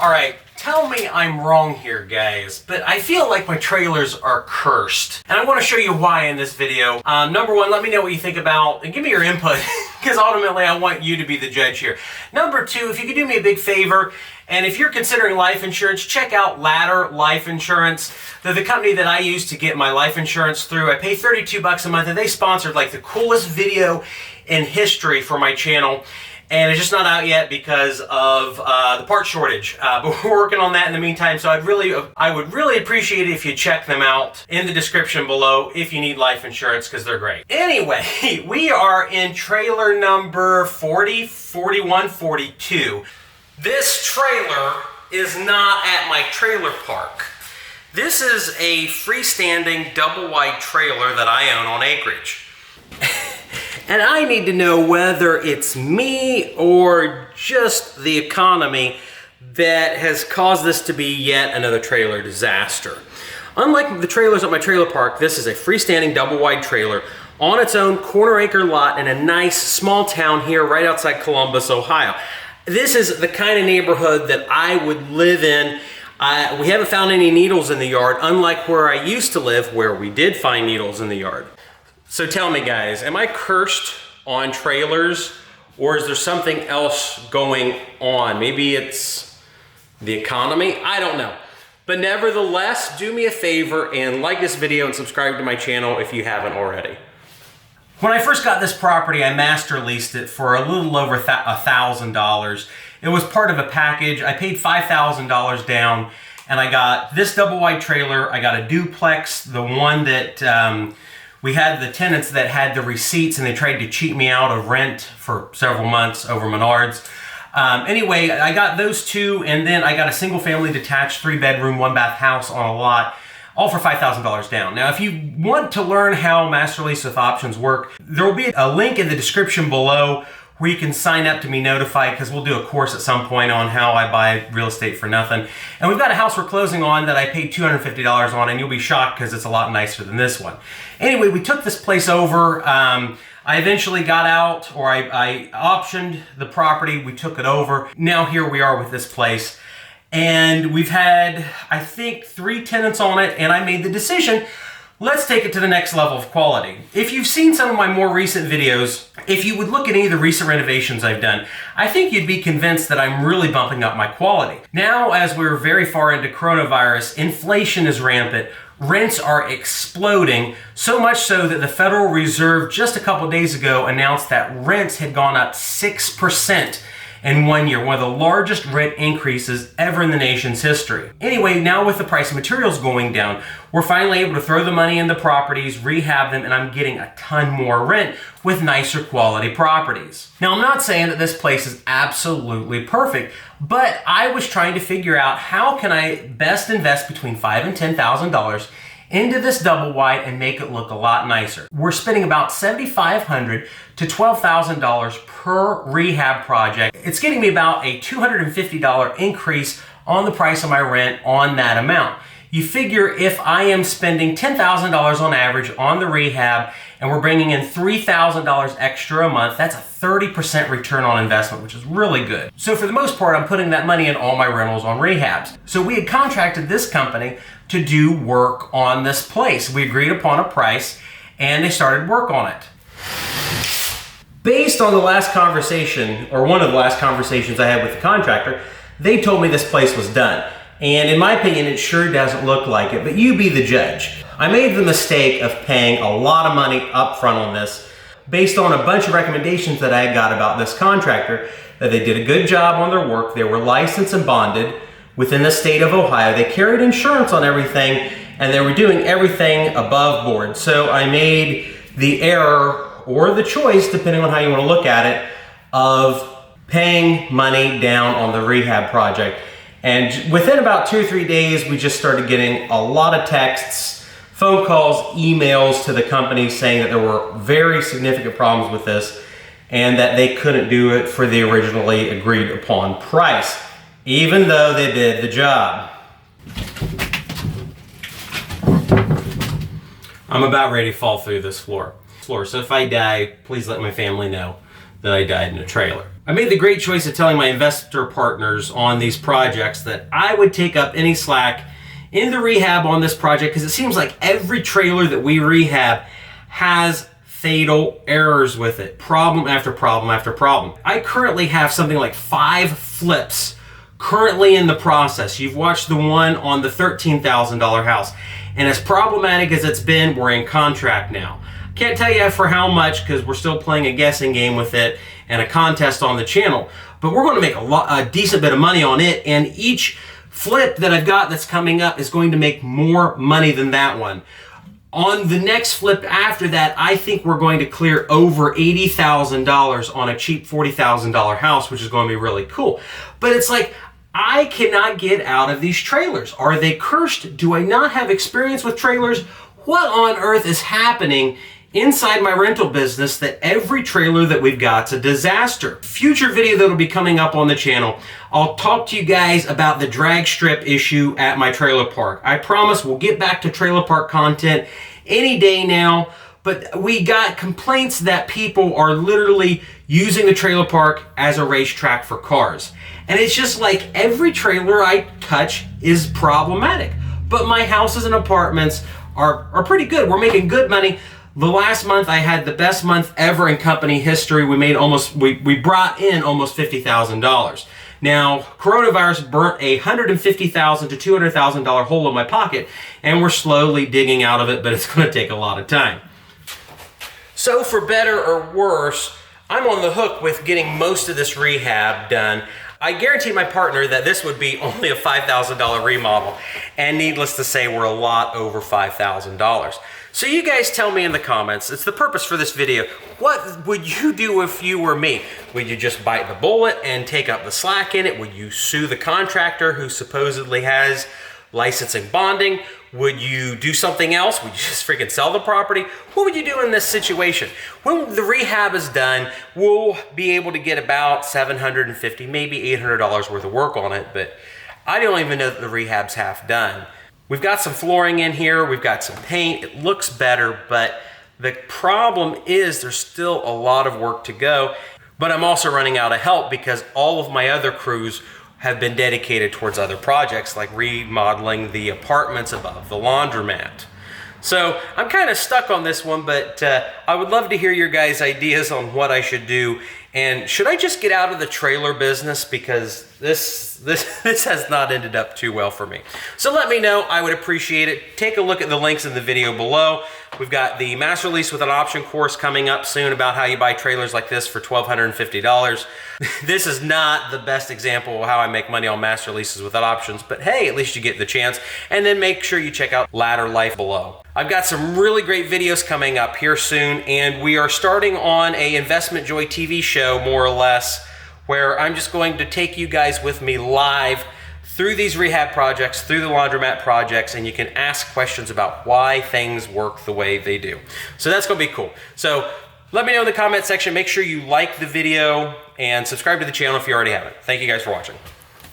Alright, tell me I'm wrong here, guys, but I feel like my trailers are cursed. And I want to show you why in this video. Number one, let me know what you think about, and give me your input, because ultimately I want you to be the judge here. Number two, if you could do me a big favor, and if you're considering life insurance, check out Ladder Life Insurance. They're the company that I use to get my life insurance through. I pay $32 a month, and they sponsored like the coolest video in history for my channel. And it's just not out yet because of the part shortage. But we're working on that in the meantime, so I would really appreciate it if you check them out in the description below if you need life insurance, because they're great. Anyway, we are in trailer number 40, 41, 42. This trailer is not at my trailer park. This is a freestanding double-wide trailer that I own on acreage. And I need to know whether it's me or just the economy that has caused this to be yet another trailer disaster. Unlike the trailers at my trailer park, this is a freestanding double-wide trailer on its own corner acre lot in a nice small town here right outside Columbus, Ohio. This is the kind of neighborhood that I would live in. We haven't found any needles in the yard, unlike where I used to live, where we did find needles in the yard. So tell me, guys, am I cursed on trailers, or is there something else going on? Maybe it's the economy, I don't know. But nevertheless, do me a favor and like this video and subscribe to my channel if you haven't already. When I first got this property, I master leased it for a little over $1,000. It was part of a package. I paid $5,000 down, and I got this double wide trailer. I got a duplex, the one that we had the tenants that had the receipts, and they tried to cheat me out of rent for several months over Menards. Anyway, I got those two, and then I got a single family detached 3-bedroom, 1-bath house on a lot, all for $5,000 down. Now, if you want to learn how master lease with options work, there will be a link in the description below where you can sign up to be notified, because we'll do a course at some point on how I buy real estate for nothing. And we've got a house we're closing on that I paid $250 on, and you'll be shocked because it's a lot nicer than this one. Anyway, we took this place over. I eventually got out, or I optioned the property. We took it over. Now here we are with this place. And we've had, I think, 3 tenants on it, and I made the decision, let's take it to the next level of quality. If you've seen some of my more recent videos, if you would look at any of the recent renovations I've done, I think you'd be convinced that I'm really bumping up my quality. Now, as we're very far into coronavirus, inflation is rampant, rents are exploding, so much so that the Federal Reserve just a couple days ago announced that rents had gone up 6% in 1 year, one of the largest rent increases ever in the nation's history. Anyway, now with the price of materials going down, we're finally able to throw the money in the properties, rehab them, and I'm getting a ton more rent with nicer quality properties. Now, I'm not saying that this place is absolutely perfect, but I was trying to figure out how can I best invest between $5,000 and $10,000 into this double wide and make it look a lot nicer. We're spending about $7,500 to $12,000 per rehab project. It's getting me about a $250 increase on the price of my rent on that amount. You figure if I am spending $10,000 on average on the rehab and we're bringing in $3,000 extra a month, that's a 30% return on investment, which is really good. So for the most part, I'm putting that money in all my rentals on rehabs. So we had contracted this company to do work on this place. We agreed upon a price, and they started work on it. Based on the last conversation, or one of the last conversations I had with the contractor, they told me this place was done. And in my opinion, it sure doesn't look like it, but you be the judge. I made the mistake of paying a lot of money up front on this based on a bunch of recommendations that I got about this contractor, that they did a good job on their work, they were licensed and bonded within the state of Ohio, they carried insurance on everything, and they were doing everything above board. So I made the error, or the choice, depending on how you want to look at it, of paying money down on the rehab project. And within about 2 or 3 days, we just started getting a lot of texts, phone calls, emails to the company saying that there were very significant problems with this and that they couldn't do it for the originally agreed upon price, even though they did the job. I'm about ready to fall through this floor. So if I die, please let my family know that I died in a trailer. I made the great choice of telling my investor partners on these projects that I would take up any slack in the rehab on this project, because it seems like every trailer that we rehab has fatal errors with it. Problem after problem after problem. I currently have something like 5 flips currently in the process. You've watched the one on the $13,000 house. And as problematic as it's been, we're in contract now. Can't tell you for how much, because we're still playing a guessing game with it and a contest on the channel. But we're going to make a decent bit of money on it, and each flip that I've got that's coming up is going to make more money than that one. On the next flip after that, I think we're going to clear over $80,000 on a cheap $40,000 house, which is going to be really cool. But it's like, I cannot get out of these trailers. Are they cursed? Do I not have experience with trailers? What on earth is happening inside my rental business that every trailer that we've got's a disaster? Future video that'll be coming up on the channel, I'll talk to you guys about the drag strip issue at my trailer park. I promise we'll get back to trailer park content any day now, but we got complaints that people are literally using the trailer park as a racetrack for cars. And it's just like every trailer I touch is problematic. But my houses and apartments are pretty good. We're making good money. The last month I had the best month ever in company history. We brought in almost $50,000. Now, coronavirus burnt a $150,000 to $200,000 hole in my pocket, and we're slowly digging out of it, but it's going to take a lot of time. So for better or worse, I'm on the hook with getting most of this rehab done. I guaranteed my partner that this would be only a $5,000 remodel, and needless to say, we're a lot over $5,000. So you guys tell me in the comments, it's the purpose for this video, what would you do if you were me? Would you just bite the bullet and take up the slack in it? Would you sue the contractor who supposedly has licensing bonding? Would you do something else? Would you just freaking sell the property? What would you do in this situation? When the rehab is done, we'll be able to get about $750, maybe $800 worth of work on it, but I don't even know that the rehab's half done. We've got some flooring in here, we've got some paint, it looks better, but the problem is there's still a lot of work to go, but I'm also running out of help because all of my other crews have been dedicated towards other projects like remodeling the apartments above the laundromat. So I'm kind of stuck on this one, but I would love to hear your guys' ideas on what I should do. And should I just get out of the trailer business, because this has not ended up too well for me. So let me know, I would appreciate it. Take a look at the links in the video below. We've got the master lease with an option course coming up soon about how you buy trailers like this for $1,250. This is not the best example of how I make money on master leases without options, but hey, at least you get the chance. And then make sure you check out Ladder Life below. I've got some really great videos coming up here soon, and we are starting on a Investment Joy TV show, more or less, where I'm just going to take you guys with me live through these rehab projects, through the laundromat projects, and you can ask questions about why things work the way they do. So that's gonna be cool. So let me know in the comment section. Make sure you like the video and subscribe to the channel if you already haven't. Thank you guys for watching.